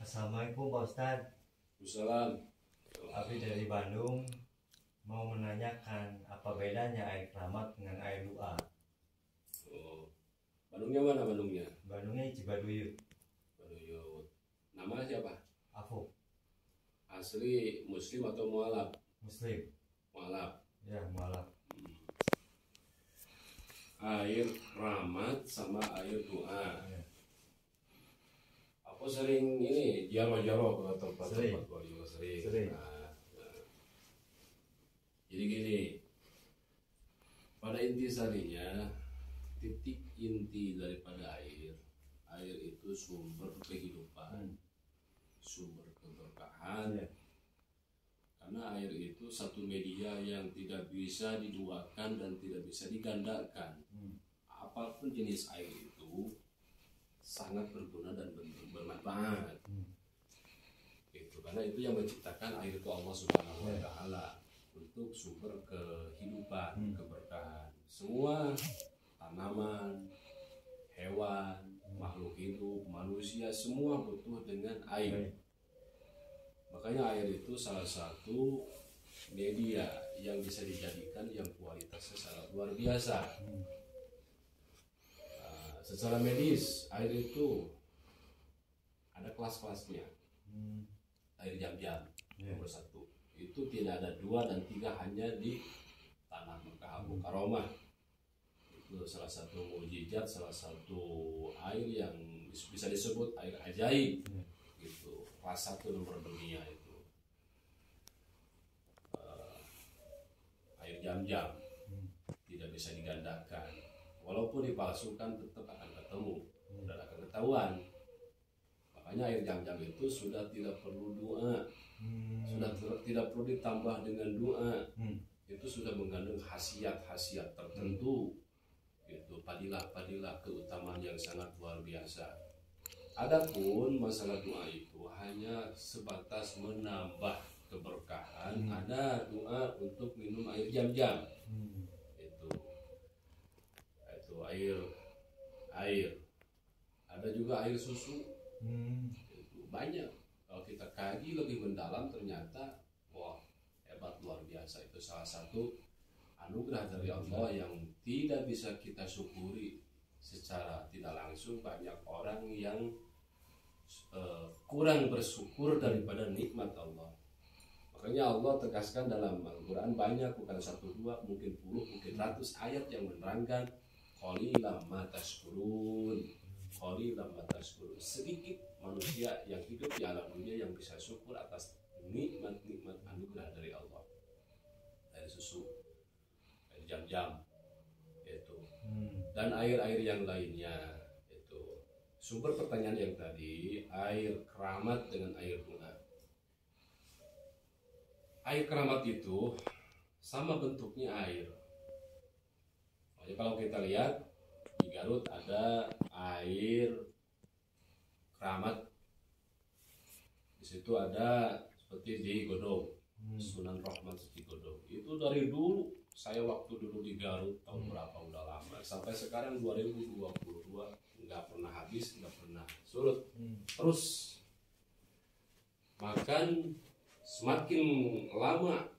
Assalamualaikum Pak Ustadz. Waalaikumsalam. Abi dari Bandung mau menanyakan apa bedanya air keramat dengan air doa. Oh, Bandungnya mana Bandungnya? Bandungnya Cibaduyut. Bandung. Nama siapa? Afuk. Asli Muslim atau mualaf? Muslim. Mualaf. Ya, mualaf. Air keramat sama air doa. Ya. Aku sering ini jaro-jaro ke Sering. tempat-tempat gua juga sering. Sering. Jadi gini, pada inti sarinya, titik inti daripada air itu sumber kehidupan, sumber keberkahan. Ya. Karena air itu satu media yang tidak bisa diduakan dan tidak bisa digandakan. Apapun jenis air itu sangat berguna dan bermanfaat. Itu karena itu yang menciptakan air itu Allah Subhanahu wa taala untuk sumber kehidupan, keberkahan. Semua tanaman, hewan, makhluk hidup, manusia semua butuh dengan air. Makanya air itu salah satu media yang bisa dijadikan yang kualitasnya sangat luar biasa. Secara medis, air itu ada kelas-kelasnya. Air Zam-Zam nomor 1 itu tidak ada 2 dan 3, hanya di tanah Mekah Mukarramah. Itu salah satu mukjizat, salah satu air yang bisa disebut air ajaib. Gitu. Kelas 1 nomor dunia itu air Zam-Zam, tidak bisa digandakan. Walaupun dipalsukan tetap akan ketemu dan akan ketahuan. Makanya air Zam-Zam itu sudah tidak perlu doa, sudah tidak perlu ditambah dengan doa. Itu sudah mengandung khasiat-khasiat tertentu, itu fadilah-fadilah keutamaan yang sangat luar biasa. Adapun masalah doa itu hanya sebatas menambah keberkahan. Ada doa untuk minum air Zam-Zam. Itu air. Ada juga air susu. Itu banyak. Kalau kita kaji lebih mendalam ternyata wah, hebat, luar biasa. Itu salah satu anugerah dari Allah yang tidak bisa kita syukuri secara tidak langsung. Banyak orang yang kurang bersyukur daripada nikmat Allah. Makanya Allah tegaskan dalam Al-Quran banyak, bukan 1, 2, mungkin 10, mungkin 100 ayat yang menerangkan qalilan ma tashkurun, qalilan ma tashkurun. Sedikit manusia yang hidup di alam dunia yang bisa syukur atas nikmat-nikmat anugerah dari Allah. Air susu, air Zam-Zam itu, dan air-air yang lainnya. Itu sumber pertanyaan yang tadi, air keramat dengan air doa. Air keramat itu sama bentuknya air. Jadi kalau kita lihat di Garut ada air keramat, di situ ada seperti di Godong, Sunan Rahmat di Godong. Itu dari dulu, saya waktu dulu di Garut tahun berapa, udah lama, sampai sekarang 2022 nggak pernah habis, nggak pernah surut. Terus makan, semakin lama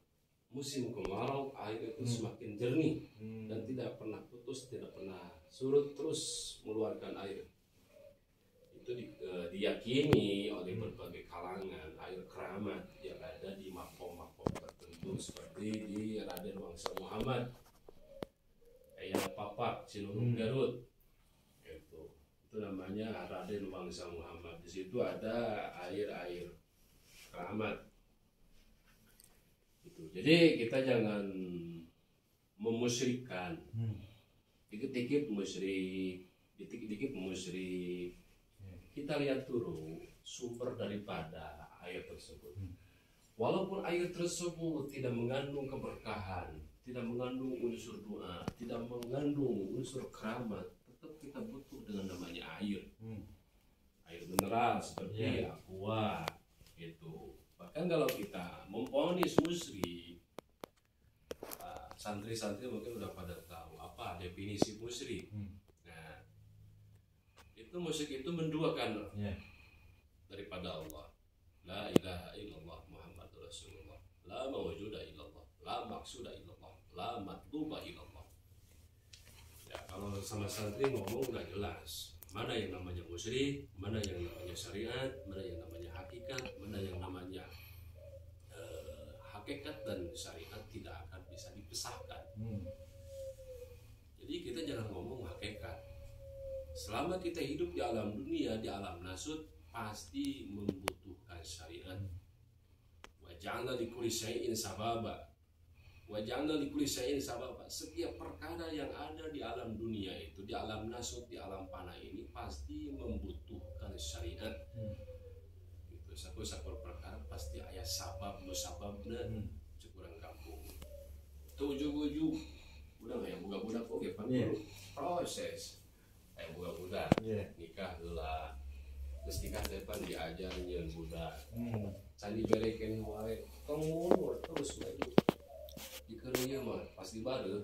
musim kemarau air itu semakin jernih dan tidak pernah putus, tidak pernah surut, terus mengeluarkan air. Itu diyakini oleh berbagai kalangan air keramat yang ada di makom-makom tertentu seperti di Raden Wangsa Muhammad, Eyang Papak, Cinurung Garut. Itu namanya Raden Wangsa Muhammad. Di situ ada air-air keramat. Jadi kita jangan memusyrikan, dikit-dikit musyrik, dikit-dikit musyrik. Kita lihat dulu sumber daripada air tersebut. Walaupun air tersebut tidak mengandung keberkahan, tidak mengandung unsur doa, tidak mengandung unsur keramat, tetap kita butuh dengan namanya air. Air mineral seperti aqua itu. Bahkan kalau kita memponis musyrik, santri-santri mungkin udah pada tahu apa definisi musyrik. Nah, itu musyrik itu menduakan daripada kepada Allah. La ilaha illallah Muhammadur Rasulullah. La mawjuda illallah. La maqsuda illallah. La matluba illallah. Ya, kalau sama santri ngomong nggak jelas. Mana yang namanya musyrik, mana yang namanya syariat, mana yang namanya hakikat, mana yang namanya hakikat dan syariat tidak akan bisa dipisahkan. Jadi kita jangan ngomong hakikat. Selama kita hidup di alam dunia, di alam nasut, pasti membutuhkan syariat. Wa ja'alna likulli syai'in sababa. Wa ja'alna likulli syai'in sababa. Setiap perkara yang ada di alam dunia itu, di alam nasut, di alam panah ini pasti membutuhkan syariat. Itu satu perkara pasti ayat sabab musababna kurang kampung. Itu ujung-ujung udah nggak yang budak-budak oke proses kayak budak-budak nikah lah terus nikah depan diajarnya budak candi berekin wae kamu terus lagi dikerunya mah pasti baru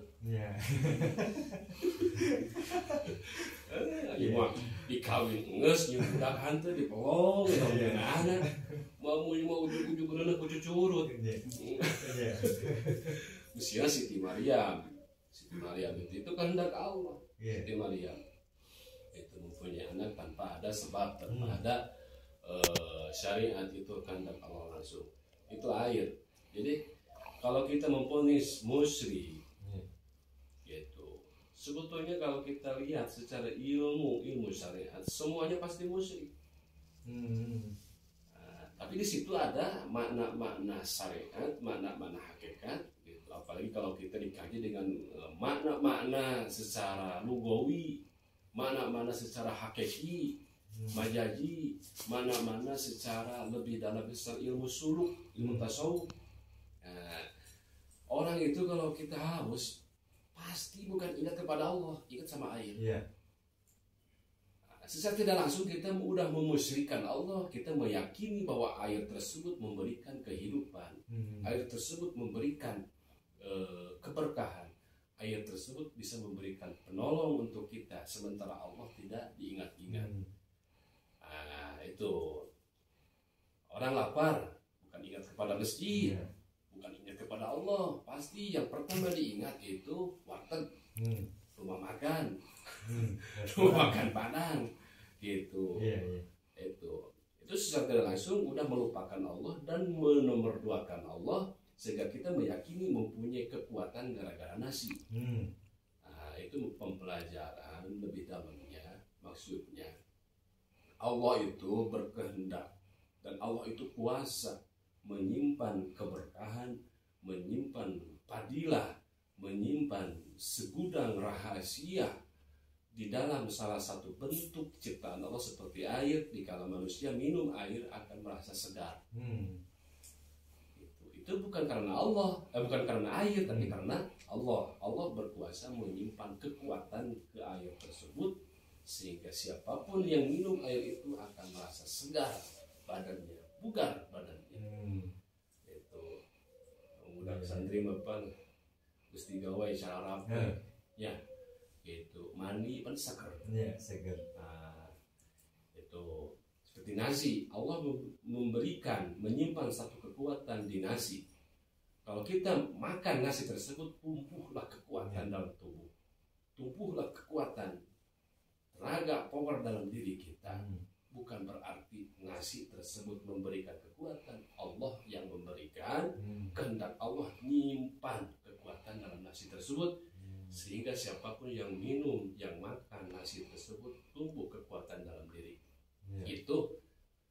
mah dikawin nges yang budak hantu di pelong yang anak mau ujung-ujung berenang kucu curut usia Siti Maryam itu kehendak Allah. Siti Maryam itu mempunyai anak tanpa ada sebab, tanpa ada syariat, itu kehendak Allah langsung. Itu air. Jadi kalau kita memvonis musyrik, gitu. Sebetulnya kalau kita lihat secara ilmu syariat, semuanya pasti musyrik. Tapi di situ ada makna-makna syariat, makna-makna hakikat. Apalagi kalau kita dikaji dengan makna-makna secara lugawi, makna-makna secara hakiki, majazi, makna-makna secara lebih dalam besar ilmu suluk, ilmu tasawuf. Orang itu kalau kita haus, pasti bukan ingat kepada Allah, ingat sama air. Secara tidak langsung kita sudah memusyrikan Allah, kita meyakini bahwa air tersebut memberikan kehidupan, air tersebut memberikan keberkahan, air tersebut bisa memberikan penolong untuk kita, sementara Allah tidak diingat-ingat. Itu orang lapar bukan ingat kepada masjid, bukan ingat kepada Allah, pasti yang pertama diingat itu warteg, rumah makan, rumah makan Padang, gitu. Itu secara tidak langsung udah melupakan Allah dan menomorduakan Allah, sehingga kita meyakini mempunyai kekuatan gara-gara nasi. Itu pembelajaran lebih dalamnya. Maksudnya Allah itu berkehendak dan Allah itu kuasa menyimpan keberkahan, menyimpan fadilah, menyimpan segudang rahasia di dalam salah satu bentuk ciptaan Allah seperti air. Dikala manusia minum air akan merasa segar. Itu bukan karena Allah, bukan karena air, tapi karena Allah. Allah berkuasa menyimpan kekuatan ke air tersebut, sehingga siapapun yang minum air itu akan merasa segar badannya, bugar badannya. Itu mudah santri mapan gusti gawai cara rapi, ya, itu mandi pan seger, seger. Itu seperti nasi, Allah memberikan, menyimpan satu kekuatan di nasi. Kalau kita makan nasi tersebut, tumbuhlah kekuatan dalam tubuh, tumbuhlah kekuatan, tenaga, power dalam diri kita. Bukan berarti nasi tersebut memberikan kekuatan, Allah yang memberikan. Kehendak Allah menyimpan kekuatan dalam nasi tersebut, sehingga siapapun yang minum, yang makan nasi tersebut, tumbuh kekuatan dalam diri. Itu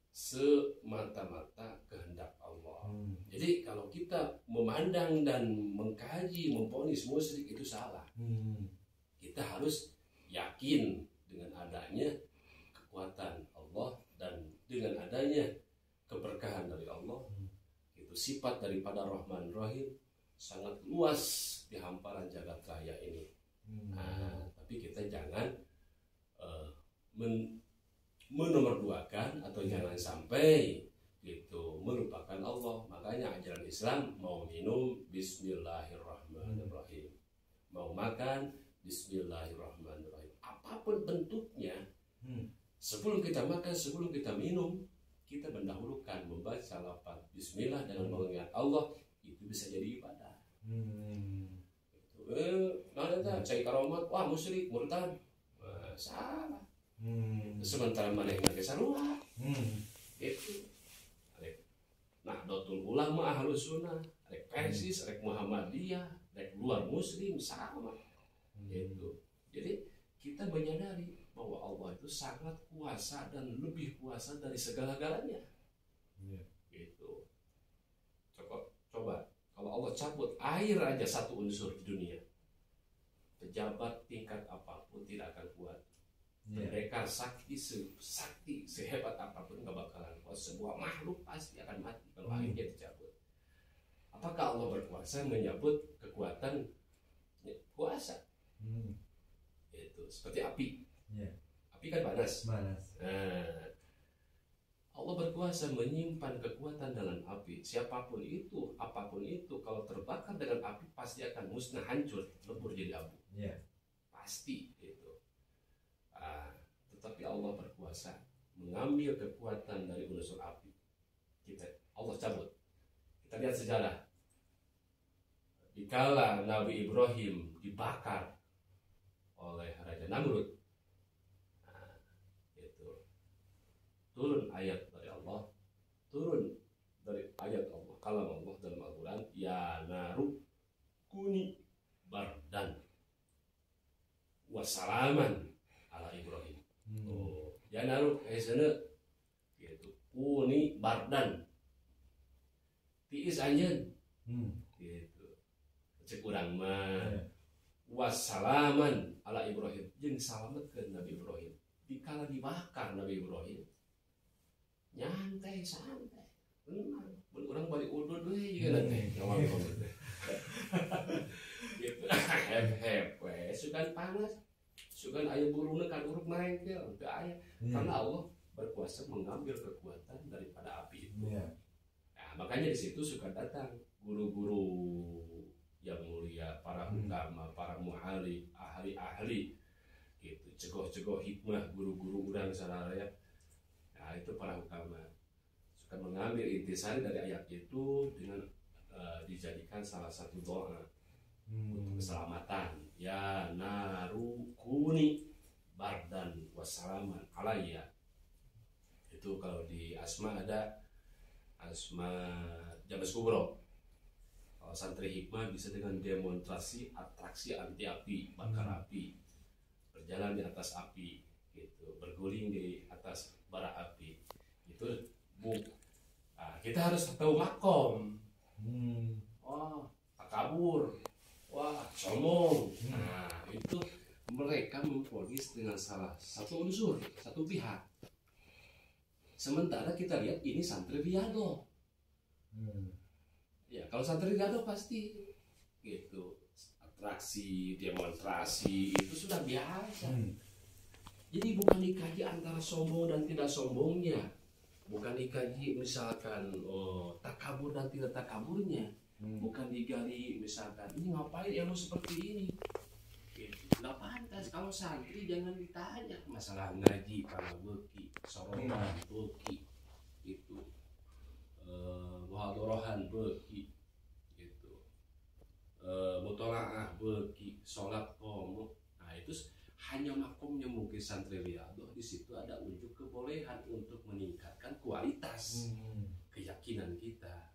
semata-mata kehendak Allah. Jadi kalau kita memandang dan mengkaji, memvonis musyrik itu salah. Kita harus yakin dengan adanya kekuatan Allah dan dengan adanya keberkahan dari Allah. Itu sifat daripada Rahman Rahim sangat luas di hamparan jagat raya ini. Tapi kita jangan menomorduakan atau jangan sampai gitu melupakan Allah. Makanya ajaran Islam, mau minum Bismillahirrahmanirrahim, mau makan Bismillahirrahmanirrahim, apapun bentuknya. Sebelum kita makan, sebelum kita minum, kita mendahulukan membaca lafaz bismillah dengan mengingat Allah, itu bisa jadi ibadah. Nah, cai karomat, wah musyrik, murtad, salah. Sementara mana yang nggak sarua, itu. Nah, dotul ulama ahlus sunnah, rek persis, rek Muhammadiyah, rek luar muslim sama, gitu. Jadi kita menyadari bahwa Allah itu sangat kuasa dan lebih kuasa dari segala-galanya. Gitu. Coba kalau Allah cabut air aja satu unsur di dunia, pejabat tingkat apapun tidak akan kuat. Mereka sakti sehebat apapun nggak bakalan kuat. Sebuah makhluk pasti akan mati kalau airnya dicabut. Apakah Allah berkuasa menyabut kekuatan kuasa? Itu seperti api. Api kan panas. Nah, Allah berkuasa menyimpan kekuatan dalam api. Siapapun itu, apapun itu, kalau terbakar dengan api pasti akan musnah, hancur, lebur jadi abu. Pasti itu. Tetapi Allah berkuasa mengambil kekuatan dari unsur api. Allah cabut. Kita lihat sejarah. Dikala Nabi Ibrahim dibakar oleh Raja Namrud, itu turun ayat dari Allah, turun dari ayat Allah, kalam Allah dalam Al-Quran, ya naru kuni bardan wassalaman ala Ibrahim. Ya naru sana gitu, kuni bardan tiis anjeun gitu, cek urang mah wassalaman ala Ibrahim, jeung salametkeun Nabi Ibrahim dikala dibakar Nabi Ibrahim nyantai santai benar mun urang balik udud we juga teh ngawal teh gitu hep we sugan panas sugan aya buruna kan uruk merengkel teu aya karena Allah berkuasa mengambil kekuatan daripada api itu. Nah, makanya di situ suka datang guru-guru yang mulia, para ulama, para mu'alif, ahli-ahli gitu, cegoh-cegoh hikmah guru-guru urang sararea. Nah, itu para ulama suka mengambil intisari dari ayat itu dengan dijadikan salah satu doa untuk keselamatan. Ya naru kuni bardan wassalaman alayya. Itu kalau di Asma ada Asma James Kubro. Kalau santri hikmah bisa dengan demonstrasi atraksi anti api, bakar api, berjalan di atas api, gitu, berguling di atas bara api. Itu kita harus tahu makom. Oh, takabur. Wah, sombong. Nah, itu mereka memfonis dengan salah satu unsur, satu pihak. Sementara kita lihat ini santri riado. Ya, kalau santri riado pasti gitu, atraksi, demonstrasi itu sudah biasa. Jadi bukan dikaji antara sombong dan tidak sombongnya, bukan dikaji misalkan takabur dan tidak takaburnya. Bukan digali misalkan ini ngapain ilmu seperti ini gitu. Nggak pantas. Kalau santri jangan ditanya masalah ngaji karena beki sorotan beki itu muhadarahan beki gitu, mutolaah beki, sholat qomo. Nah itu hanya makomnya mungkin santri riado. Di situ ada unjuk kebolehan untuk meningkatkan kualitas keyakinan kita.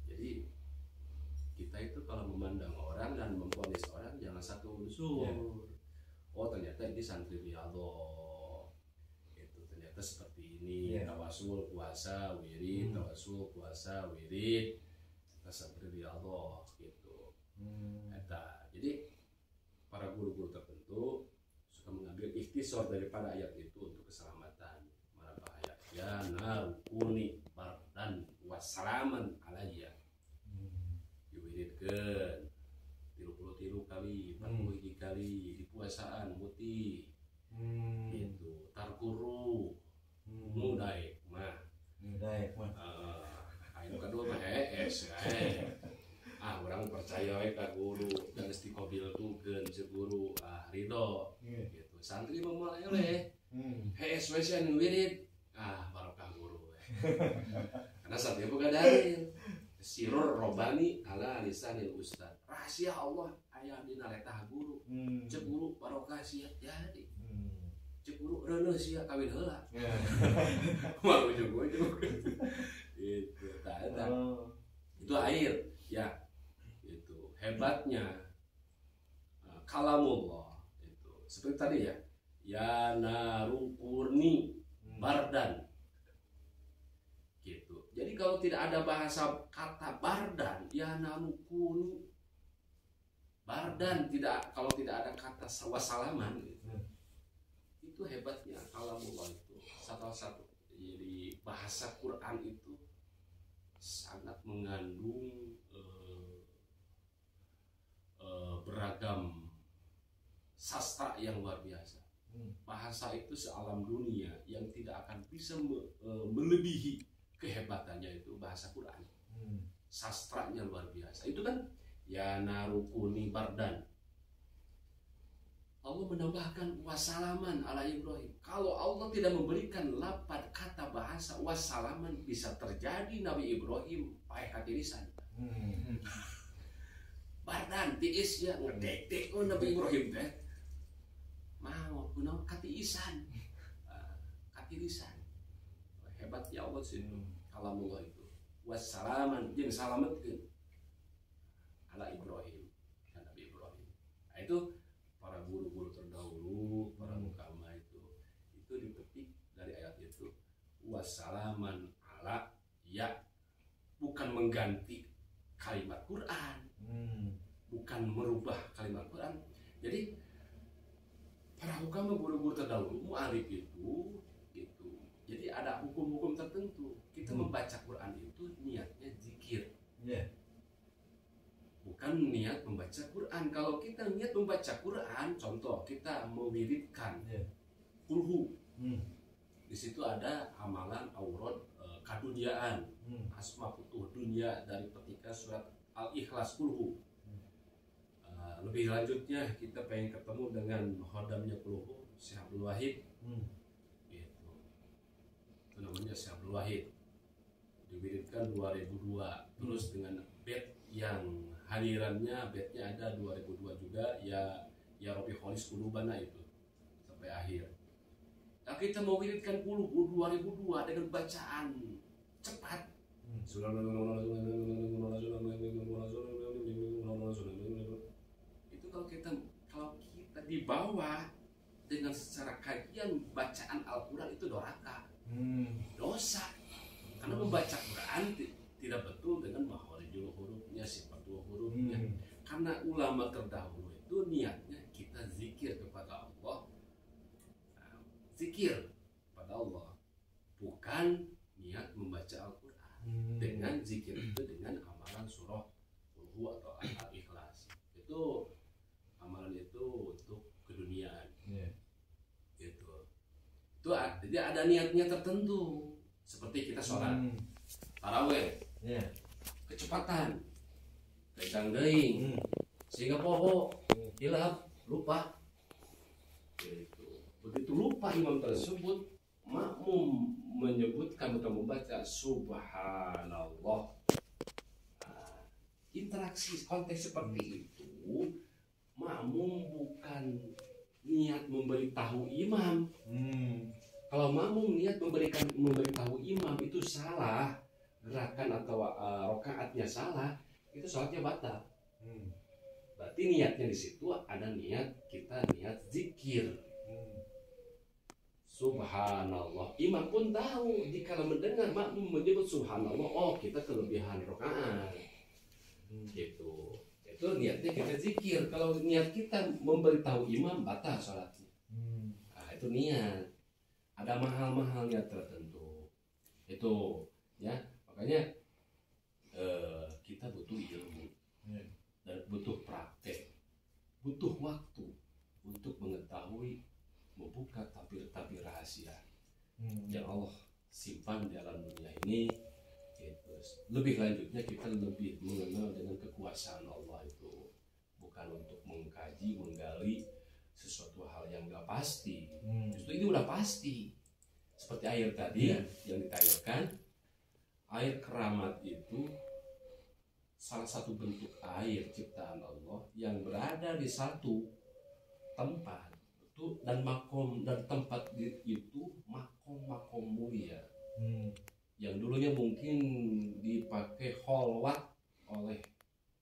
Jadi kita itu kalau memandang orang dan memvonis orang jangan satu unsur. Oh ternyata ini santri riado, itu ternyata seperti ini. Tawasul puasa wirid, tawasul puasa wirid, kita santri riado gitu. Jadi para guru-guru tertentu suka mengambil ikhtisar daripada ayat itu untuk keselamatan. Mana bahaya? Ya narukuni bardan wassalaman alayya. Diwiridkeun 33 kali, 40 kali di puasaan muti. Gitu, tarkuru. Mudaik mah. Anu kadua mah hees. Urang percaya we ka guru dan istiqobiltukeun si guru. Ridho. Gitu. Santri mah moal eleh. Hees we anu wirid. Karena saat itu gak dalil. Sirur robani ala lisanil ustad. Rahasia Allah aya dina letah guru. Cek guru barokah sia jadi. Cek guru reuneuh sia kawin heula. Mau ujug-ujug. Itu eta. Itu air ya. Itu hebatnya kalamullah itu. Seperti tadi ya. Ya narukuni bardan. Gitu. Jadi kalau tidak ada bahasa kata bardan, ya narukuni bardan, kalau tidak ada kata wassalaman gitu. Itu hebatnya kalamullah itu. Satu-satu. Jadi bahasa Quran itu sangat mengandung beragam sastra yang luar biasa. Bahasa itu sealam dunia yang tidak akan bisa melebihi kehebatannya itu bahasa Quran. Sastranya luar biasa. Itu kan ya narukuni bardan. Allah menambahkan wassalaman ala Ibrahim. Kalau Allah tidak memberikan lapan kata bahasa wassalaman, bisa terjadi Nabi Ibrahim pakai hati lisan. Bardan tiis ya ngedek-dek Nabi Ibrahim teh. Mau kunaon kati isan. Kati lisan. Hebatnya Allah sih kalamullah itu. Wassalaman jeung salametkeun ala Ibrahim dan Nabi Ibrahim. Nah, itu para guru-guru terdahulu, para mukama itu dipetik dari ayat itu. Wassalaman ala ya, bukan mengganti kalimat Quran, bukan merubah kalimat Quran. Jadi para hukama guru-guru terdahulu mu'arif itu gitu. Jadi ada hukum-hukum tertentu. Kita membaca Quran itu niatnya zikir. Bukan niat membaca Quran. Kalau kita niat membaca Quran, contoh kita mewiridkan kulhu. Di situ ada amalan aurat kaduniaan, asma putuh dunia dari petikan surat Al-Ikhlas kulhu. Lebih lanjutnya kita pengen ketemu dengan khodamnya kulhu, Syekh Abdul Wahid. Gitu. Itu namanya Syekh Abdul Wahid. Diwiridkan 2002. Terus dengan bed yang hadirannya bednya ada 2002 juga ya Rabbi Kholis Kulubana itu sampai akhir. Nah, kita mau wiridkan 2002 dengan bacaan cepat. Itu kalau kita dibawa dengan secara kajian bacaan Al-Quran itu doraka, dosa. Karena membaca Quran tidak betul dengan makhorijul hurufnya, sifatul hurufnya. Karena ulama terdahulu itu niatnya kita zikir kepada Allah, zikir kepada Allah, bukan niat membaca Al-Quran. Dengan zikir itu dengan amalan surah Qul atau Al-Ikhlas. Itu amalan itu untuk keduniaan. Gitu. Itu jadi ada niatnya tertentu. Seperti kita sholat taraweh, kecepatan, pegang deing, sehingga poho, hilap, lupa. Begitu lupa imam tersebut, makmum menyebutkan atau membaca subhanallah. Interaksi konteks seperti itu, makmum bukan niat memberitahu imam. Kalau makmum niat memberitahu imam itu salah, gerakan atau rokaatnya salah, itu sholatnya batal. Berarti niatnya di situ ada niat zikir. Subhanallah. Imam pun tahu jika mendengar makmum menyebut subhanallah, oh kita kelebihan rokaat. Gitu. Itu niatnya kita zikir. Kalau niat kita memberitahu imam, batal sholatnya. Nah, itu niat. Ada mahal-mahalnya tertentu. Itu ya, makanya kita butuh ilmu dan butuh praktek, butuh waktu untuk mengetahui, membuka tabir-tabir rahasia yang Allah simpan di alam dunia ini. Lebih lanjutnya kita lebih mengenal dengan kekuasaan Allah itu, bukan untuk mengkaji, menggali sesuatu hal yang gak pasti. Justru ini udah pasti. Seperti air tadi yang ditairkan, air keramat itu salah satu bentuk air ciptaan Allah yang berada di satu tempat itu, dan makom dan tempat itu makom mulia yang dulunya mungkin dipakai kholwat oleh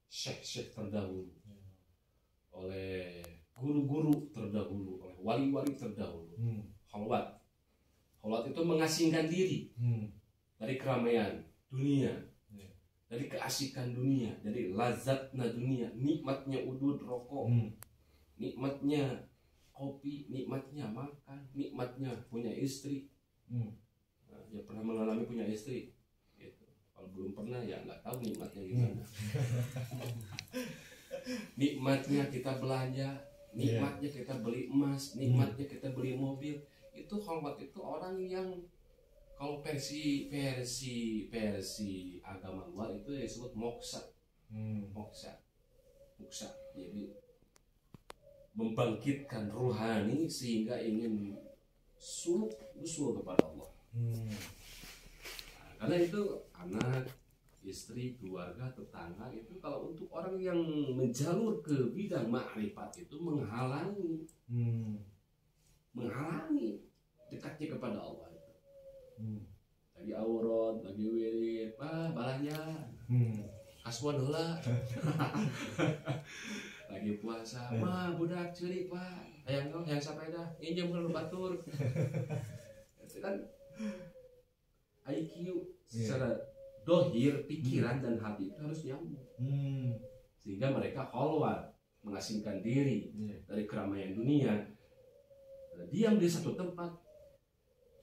syekh-syekh terdahulu, oleh guru-guru terdahulu, oleh wali-wali terdahulu. Kholwat itu mengasingkan diri dari keramaian dunia, dari keasikan dunia, dari lazatnya dunia, nikmatnya udud rokok, nikmatnya kopi, nikmatnya makan, nikmatnya punya istri. Nah, yang pernah mengalami punya istri gitu. Kalau belum pernah ya nggak tahu nikmatnya gimana. Nikmatnya kita belanja, nikmatnya kita beli emas, nikmatnya kita beli mobil. Itu kholwat itu orang yang kalau versi agama luar itu disebut moksa. Jadi membangkitkan ruhani sehingga ingin usul kepada Allah. Nah, karena itu anak, istri, keluarga, tetangga itu kalau untuk orang yang menjalur ke bidang ma'rifat itu menghalangi dekatnya kepada Allah itu. Lagi aurat, lagi wirid, balanya kasuan heula. Lagi puasa, budak ceulik hayang sapeda, injem heula batur. Itu kan IQ secara dohir, pikiran dan hati itu harus nyambung. Sehingga mereka kholwat, mengasingkan diri dari keramaian dunia, diam di satu tempat.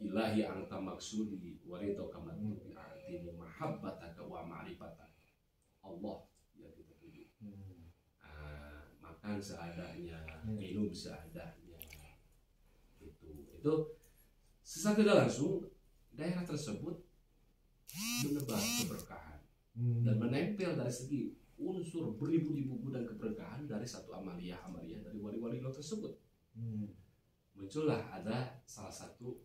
Ilahi anta maksudi warido kamatu bi'atini mahabbataka wa ma'rifataka. Allah yang kita tuju. Makan seadanya, minum seadanya. Itu secara tidak langsung daerah tersebut menebar keberkahan dan menempel dari segi unsur beribu-ribu gudang keberkahan dari satu amaliyah dari wali-wali Allah tersebut. Muncullah ada salah satu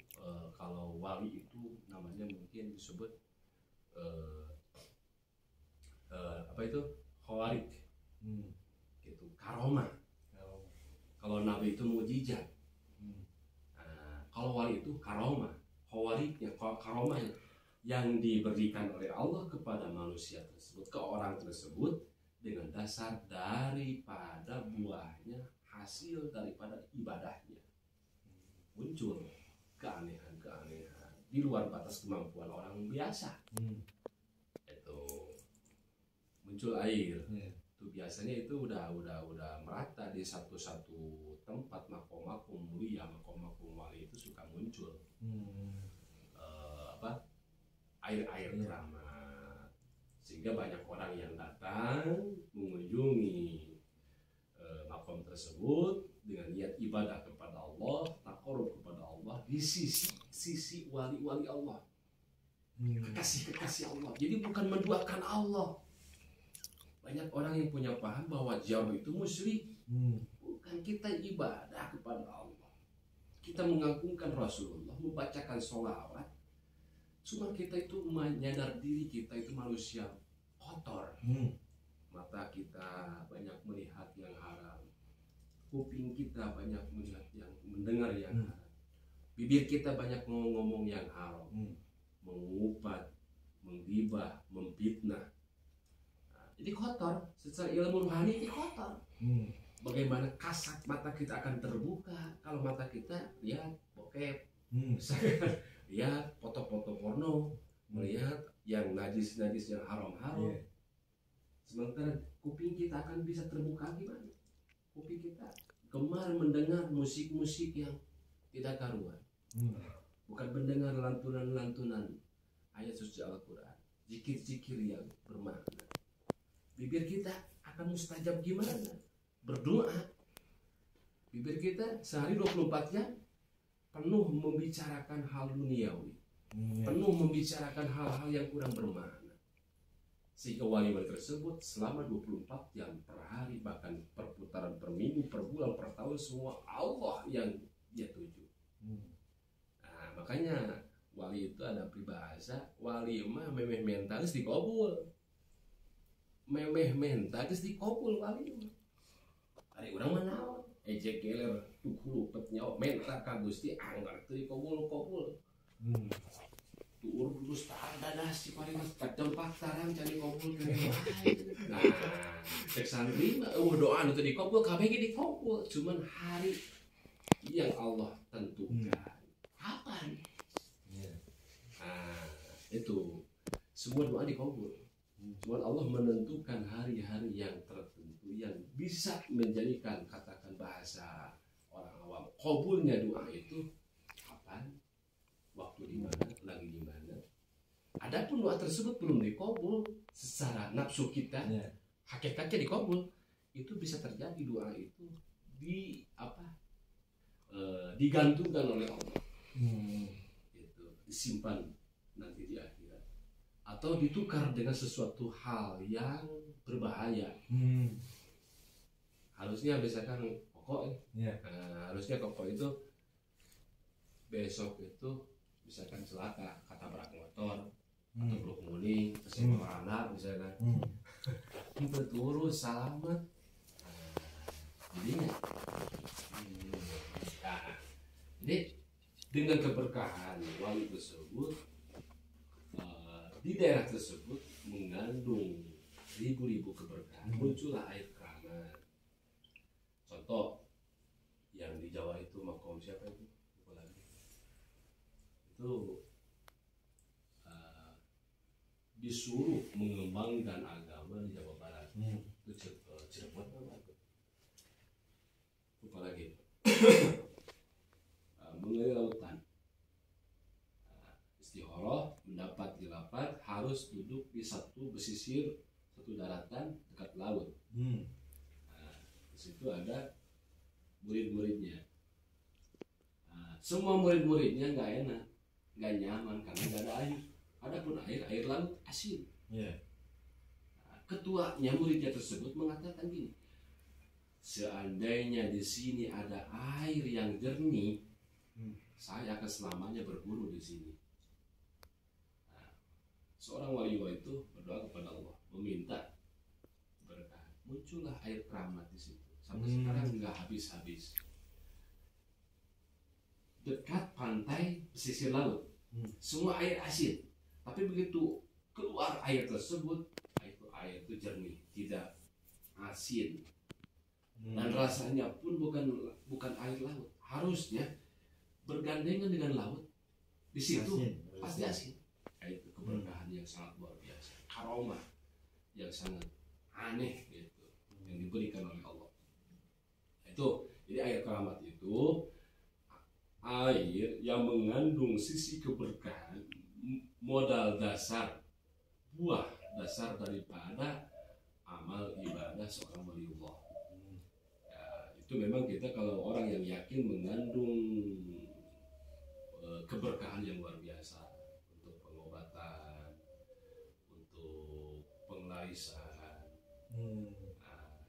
kalau wali itu namanya mungkin disebut khawarik, gitu, karomah. Kalau nabi itu mukjizat, kalau wali itu karomah. Khawariknya karomah yang diberikan oleh Allah kepada manusia tersebut, ke orang tersebut dengan dasar daripada buahnya, hasil daripada ibadahnya. Muncul keanehan-keanehan di luar batas kemampuan orang biasa. Itu muncul air. Itu biasanya itu udah merata di satu tempat, makom mulia, makom wali itu suka muncul air keramat, sehingga banyak orang yang datang mengunjungi makom tersebut dengan niat ibadah kepada Allah, taqarrub kepada Allah di sisi wali-wali Allah, kekasih Allah. Jadi bukan menduakan Allah. Banyak orang yang punya paham bahwa jauh itu musyrik. Bukan, kita ibadah kepada Allah, kita mengagungkan Rasulullah, membacakan sholawat. Cuma kita itu menyadar diri kita itu manusia kotor. Mata kita banyak melihat yang haram, kuping kita banyak melihat yang mendengar yang haram, bibir kita banyak ngomong yang haram, mengupat, menggibah, memfitnah. Jadi kotor, secara ilmu rohani ini kotor. Bagaimana kasat mata kita akan terbuka kalau mata kita lihat bokep, lihat foto-foto porno, melihat yang najis yang haram-haram. Sementara kuping kita akan bisa terbuka gimana? Kuping kita gemar mendengar musik-musik yang tidak karuan, bukan mendengar lantunan-lantunan ayat suci Al-Quran, zikir-zikir yang bermakna. Bibir kita akan mustajab gimana? Berdoa. Bibir kita sehari 24 jam penuh membicarakan hal duniawi, penuh membicarakan hal-hal yang kurang bermakna. Sehingga wali-wali tersebut selama 24 jam per hari, bahkan perputaran per minggu, per bulan, per tahun, semua Allah yang dia tuju. Nah, makanya wali itu ada peribahasa, wali mah memeh mentalis dikabul. Memeh mentalis dikabul wali mah. Ari urang mah naon? Ejek geler tuhulu pet nyawa menta ka Gusti anggar teu dikabul-kabul. Tuur terus ada nasi paling kadempak tarang cari kabul ke. Nah, cek santri mah doa nu teu dikabul kabeh ge dikabul, cuman hari yang Allah tentukan. Kapan? Nah, itu semua doa dikabul. Cuman Allah menentukan hari-hari yang tertentu yang bisa menjadikan, katakan bahasa orang awam, kabulnya doa itu kapan, waktu di mana, lagi di mana. Adapun doa tersebut belum dikabul secara nafsu kita, hakikatnya dikabul, itu bisa terjadi doa itu digantungkan oleh Allah, itu disimpan nanti di akhirat, atau ditukar dengan sesuatu hal yang berbahaya. Harusnya misalkan pokok, harusnya pokok itu besok itu misalkan celaka, ketabrak motor atau peluk nguling, terus anak misalkan, betul selamat, jadinya. Jadi dengan keberkahan wali tersebut di daerah tersebut mengandung ribu-ribu keberkahan, muncullah air keramat. Contoh yang di Jawa itu makom siapa itu? Lupa lagi. Itu disuruh mengembangkan agama di Jawa Barat. Itu Cirebon apa? Lupa lagi. Mengalir lautan, istikharah, mendapat khilafat, harus duduk di satu pesisir, satu daratan dekat laut. Di situ ada murid-muridnya. Semua murid-muridnya nggak enak, nggak nyaman karena nggak ada air. Adapun air laut asin. Ketuanya muridnya tersebut mengatakan gini, seandainya di sini ada air yang jernih, saya akan selamanya berguru di sini. Nah, seorang wali itu berdoa kepada Allah, meminta berkah. Muncullah air keramat di situ. Sampai sekarang nggak habis-habis. Dekat pantai pesisir laut, semua air asin. Tapi begitu keluar air tersebut, air itu jernih, tidak asin. Dan rasanya pun bukan air laut. Harusnya bergandengan dengan laut, di situ pasti asin. Itu keberkahan yang sangat luar biasa, karomah yang sangat aneh gitu, yang diberikan oleh Allah. Itu jadi air keramat itu air yang mengandung sisi keberkahan, modal dasar, buah dasar daripada amal ibadah seorang waliullah. Itu memang kita kalau orang yang yakin mengandung keberkahan yang luar biasa untuk pengobatan, untuk penglarisan.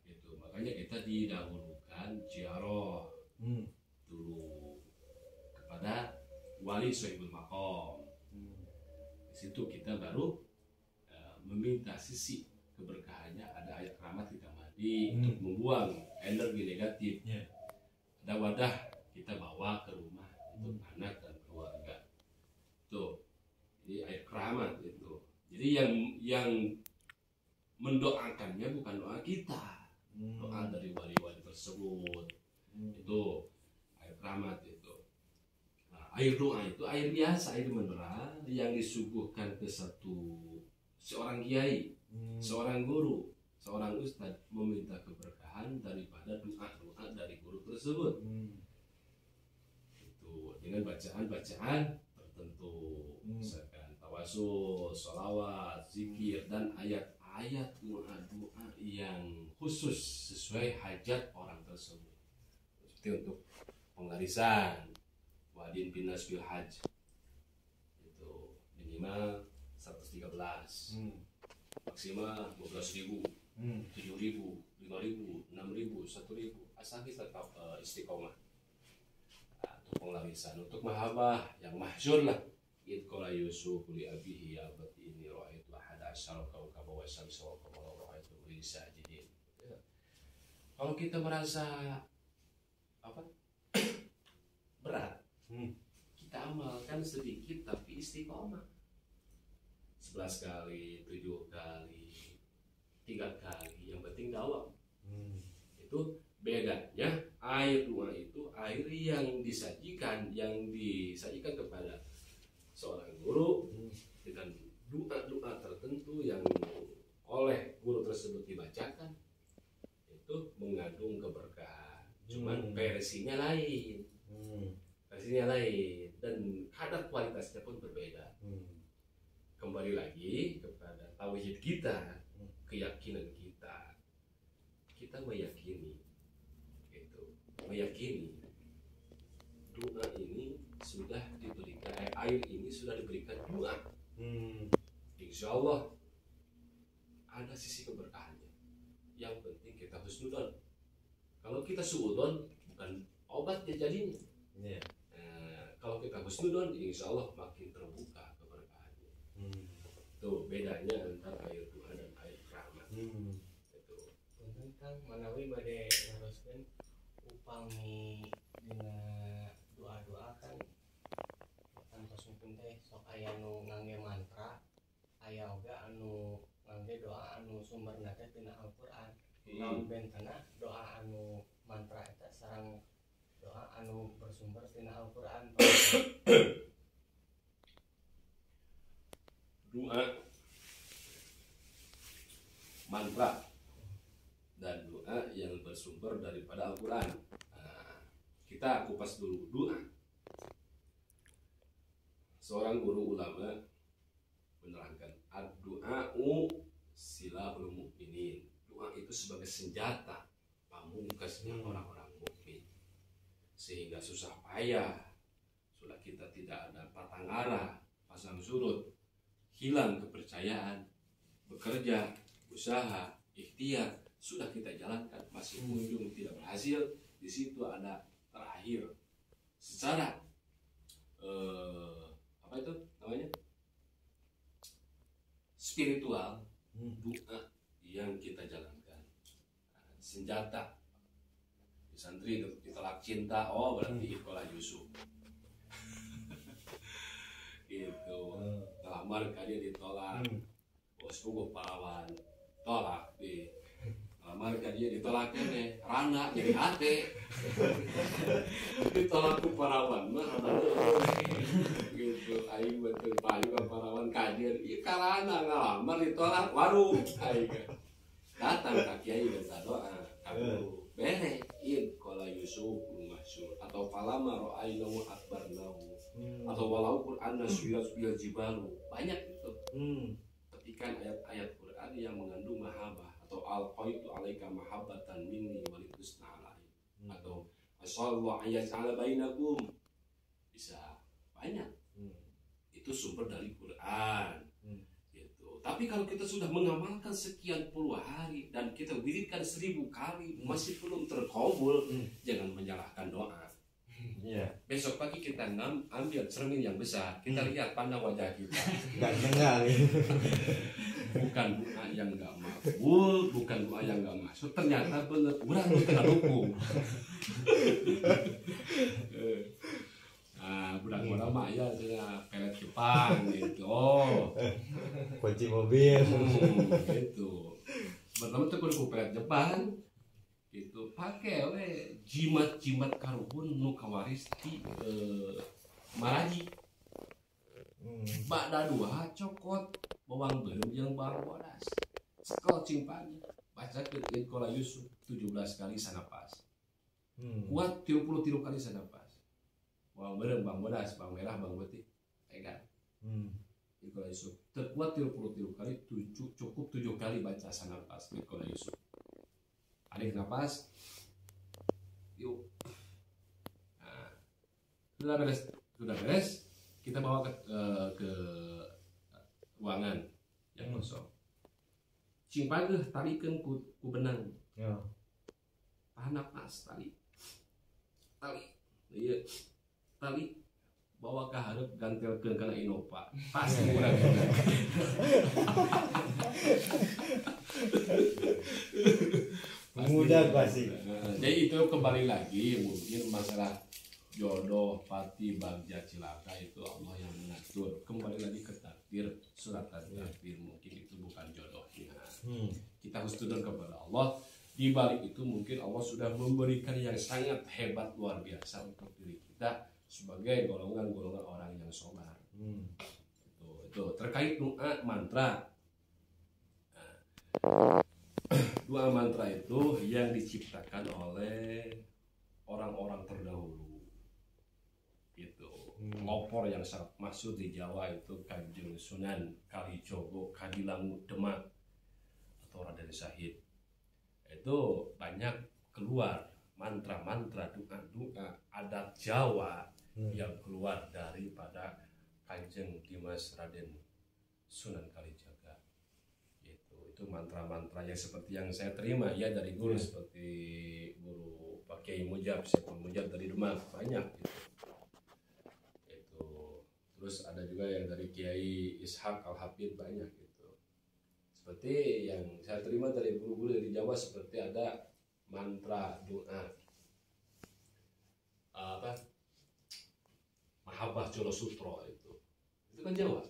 Itu makanya kita didahulukan ziarah dulu kepada wali sohibul maqam. Di situ kita baru meminta sisi keberkahannya, ada ayat keramat kita mandi untuk membuang energi negatif. Ada wadah kita bawa ke rumah untuk anak dan keluarga. Tuh, jadi air keramat itu. Jadi yang mendoakannya bukan doa kita, doa dari wali-wali tersebut. Itu air keramat itu. Nah, air doa itu air biasa, air mineral yang disuguhkan ke seorang kiai, seorang guru, seorang ustadz meminta keberkahan daripada doa-doa dari guru tersebut. Itu dengan bacaan-bacaan tertentu, misalkan tawasul, sholawat, zikir, dan ayat-ayat doa-doa yang khusus sesuai hajat orang tersebut. Seperti untuk penglarisan, wadin binas bil haj, itu minimal 113, maksimal 12.000, 7.000, 5.000, 6.000, 1.000, asal kita tetap istiqomah. Untuk penglarisan, untuk mahabah yang mahsyur lah, id qala Yusuf li abihi ya abati inni ra'aitu ahada asyara kawkaba wa syamsa wal qamara ra'aitu li sajidin. Kalau kita merasa apa berat, kita amalkan sedikit tapi istiqomah. 11 kali, 7 kali, 3 kali, yang penting dawam. Itu bedanya air doa itu air yang disajikan kepada seorang guru dengan doa-doa tertentu yang oleh guru tersebut dibacakan, itu mengandung keberkahan. Cuman versinya lain, dan kadar kualitasnya pun berbeda. Kembali lagi kepada tauhid kita, keyakinan kita meyakini doa ini sudah diberikan, air ini sudah diberikan doa. Insya Allah ada sisi keberkahannya. Yang penting kita husnudon. Kalau kita suudon, bukan obat ya jadinya. Kalau kita husnudon, insya Allah makin terbuka keberkahannya. Tuh bedanya antara air doa dan air rahmat. Itu. Tentang manawi bade haruskan upami dina doa-doa kan tanpa sumpun teh sok aya nu ngangge mantra, aya oga anu ngangge doa anu sumberna teh tina Al-Qur'an. Namun bentana doa anu mantra eta sareng doa anu bersumber tina Al-Qur'an. Doa, mantra, dan doa yang bersumber daripada Al-Quran. Kita kupas dulu doa. Seorang guru ulama menerangkan ad-du'a'u silahul mu'minin. Doa itu sebagai senjata pamungkasnya orang-orang mukmin. Sehingga susah payah, sudah kita tidak ada patang arah, pasang surut, hilang kepercayaan, bekerja, usaha, ikhtiar, sudah kita jalankan masih kunjung tidak berhasil. Di situ ada terakhir secara apa itu namanya, spiritual, doa yang kita jalankan, senjata. Di santri ditolak cinta, oh berarti ikola Yusuf. Gitu, ngelamar dia ditolak, bosku gue pahlawan, tolak di ngelamar dia ditolak nih, Rana jadi hati, ditolak ke pahlawan mah, gitu, aing betul payu ke pahlawan kadir, iya karana ngelamar ditolak warung, aing datang ke kiai dan doa, kabur, bere, kalau Yusuf masuk atau palama ro'ainahu akbarnahu. Atau walau Quran surat jibalu, banyak itu. Petikan ayat-ayat Quran yang mengandung mahabbah, atau alqaitu alaika mahabbatan minni walitusna alai, atau asallallahu ayat bainakum, bisa banyak. Itu sumber dari Quran. Gitu. Tapi kalau kita sudah mengamalkan sekian puluh hari dan kita wiridkan 1000 kali masih belum terkabul, jangan menyalahkan doa. Besok pagi kita ambil cermin yang besar, kita lihat pandang wajah kita. Gak dengar. Bukan doa yang gak makbul, bukan doa yang gak masuk. Ternyata bener, urang lu tengah dukung. Budak-budak mah ya pelet Jepang gitu. Oh, Kunci mobil. Gitu. Pertama tuh kudu pelet Jepang. Gitu, pakai jimat-jimat karuhun nu kawaris di Maraji. Bada dua cokot bawang beureum jeung bawang bodas. Sekel cimpani baca ke Kola Yusuf 17 kali sanapas. Kuat 33 kali sanapas. Bawang beureum, bawang bodas, bawang merah, bawang putih. Egan. Kola Yusuf. Terkuat 33 kali, cukup 7 kali baca sanapas di Kola Yusuf. Tarik nafas, yuk. Nah, sudah beres, kita bawa ke ruangan yang kosong. Simpan ke tarikan ku benang. Tahan nafas, tali, iya, tali, bawa ke hareup gantelkeun kana Innova pasti urang juga. Mudah pasti. Jadi itu kembali lagi mungkin masalah jodoh, pati, bagja, cilaka itu Allah yang mengatur. Kembali lagi ke takdir, surat takdir mungkin itu bukan jodohnya. Kita husnuzon kepada Allah. Di balik itu mungkin Allah sudah memberikan yang sangat hebat luar biasa untuk diri kita sebagai golongan-golongan orang yang sholat. Itu terkait doa mantra. Doa mantra itu yang diciptakan oleh orang-orang terdahulu. Itu pelopor yang sangat masyhur di Jawa itu Kanjeng Sunan Kalijogo Kadilangu Demak atau Raden Syahid. Itu banyak keluar mantra-mantra, doa-doa adat Jawa yang keluar daripada Kanjeng Dimas Raden Sunan Kalijaga. Itu mantra-mantra yang seperti yang saya terima ya dari guru seperti guru Pak Kiai Mujab, Syekh Mujab dari Demak banyak gitu. Itu terus ada juga yang dari Kiai Ishak Al-Habib banyak gitu. Seperti yang saya terima dari guru-guru dari Jawa seperti ada mantra doa Mahabbah Jolo Sutro itu kan Jawa.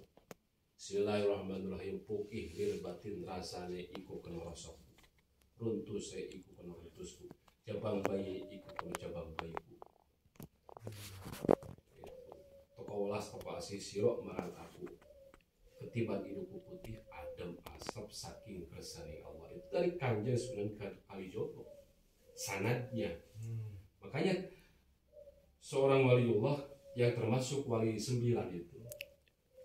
Bismillahirrahmanirrahim. Pukih lir batin rasane iku kena rasok. Runtus iku kena runtusku. Jabang bayi iku kena jabang bayiku. Toko welas toko asih siro marang aku. Ketiban hidupku putih adem asap saking kersane Allah. Itu dari Kanjeng Sunan Kalijogo. Sanadnya. Makanya seorang waliullah yang termasuk wali 9 itu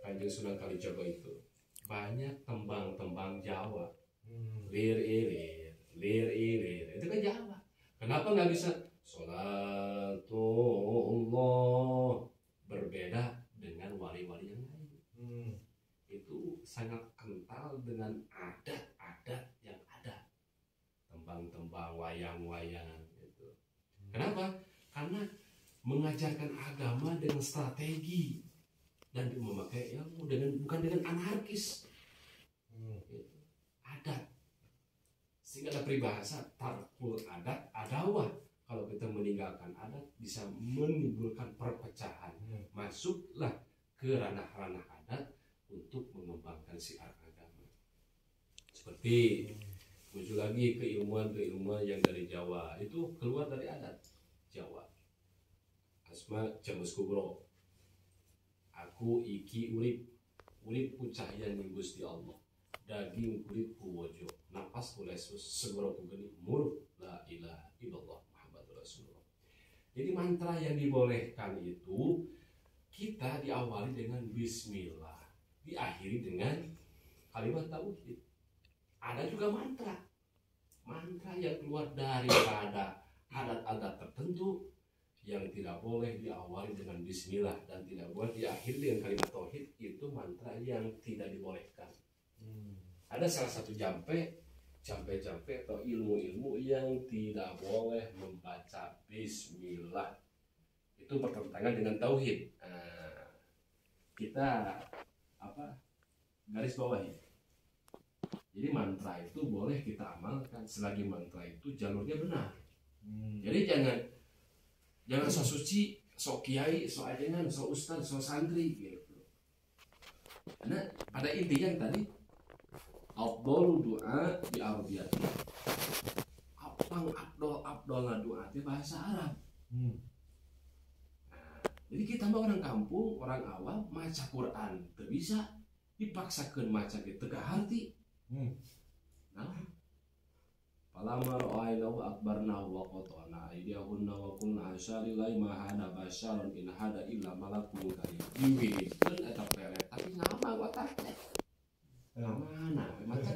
Kanjeng Sunan Kalijogo itu banyak tembang-tembang Jawa. Lir ilir itu kan Jawa. Kenapa nggak bisa sholatullah berbeda dengan wali-wali yang lain? Itu sangat kental dengan adat-adat yang ada, tembang-tembang, wayang-wayang itu. Kenapa? Karena mengajarkan agama dengan strategi dan memakai ilmu bukan dengan anarkis. Adat, sehingga ada peribahasa tarkul adat adawah. Kalau kita meninggalkan adat bisa menimbulkan perpecahan. Masuklah ke ranah-ranah adat untuk mengembangkan syiar agama. Seperti muncul lagi keilmuan yang dari Jawa itu keluar dari adat Jawa. Asma Jamus Kubro. Aku iki uripku cahya ning Gusti Allah. Daging kulitku wojo, napasku lesus, segoroku geni muruk la ilaha illallah Muhammadur Rasulullah. Jadi mantra yang dibolehkan itu kita diawali dengan bismillah, diakhiri dengan kalimat tauhid. Ada juga mantra yang keluar daripada adat-adat tertentu yang tidak boleh diawali dengan bismillah dan tidak boleh diakhiri dengan kalimat tauhid. Itu mantra yang tidak dibolehkan. Ada salah satu jampe atau ilmu-ilmu yang tidak boleh membaca bismillah. Itu bertentangan dengan tauhid. Kita garis bawahi. Jadi mantra itu boleh kita amalkan selagi mantra itu jalurnya benar. Jadi jangan sok suci, sok kiai, sok ajengan, sok ustaz, sok santri gitu. Karena pada intinya tadi afdol doa di Arabiyat. Apang abdolna doa itu bahasa Arab. Jadi kita mah orang kampung, orang awam maca Quran teu bisa dipaksakeun maca ge teu harti. Nah, Falamma ra'aynahu akbarnahu wa qata'na aydiyahunna wa qulna asyarillahi ma hada basyaran in hada illa malakun karim. Diwihikeun eta pelet tapi ngama watakna. Mana macam.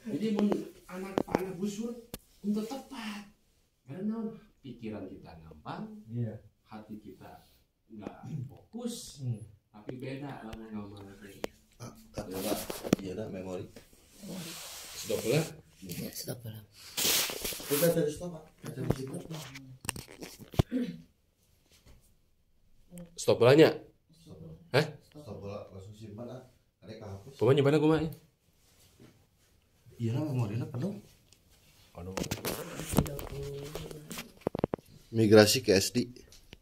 Jadi mun anak panah busur untuk tepat. Karena pikiran kita gampang, hati kita enggak fokus, tapi beda lah ngomong lagi. Iya, memori. Sudah pula? Ya, sudah pulang. Kita dari stop, Pak. Stop. Stop bolanya. Hah? Stop bola langsung simpan ah. Ada kehapus. Pemain gimana kumaha? Iya lah memorinya penuh. Aduh. Migrasi ke SD.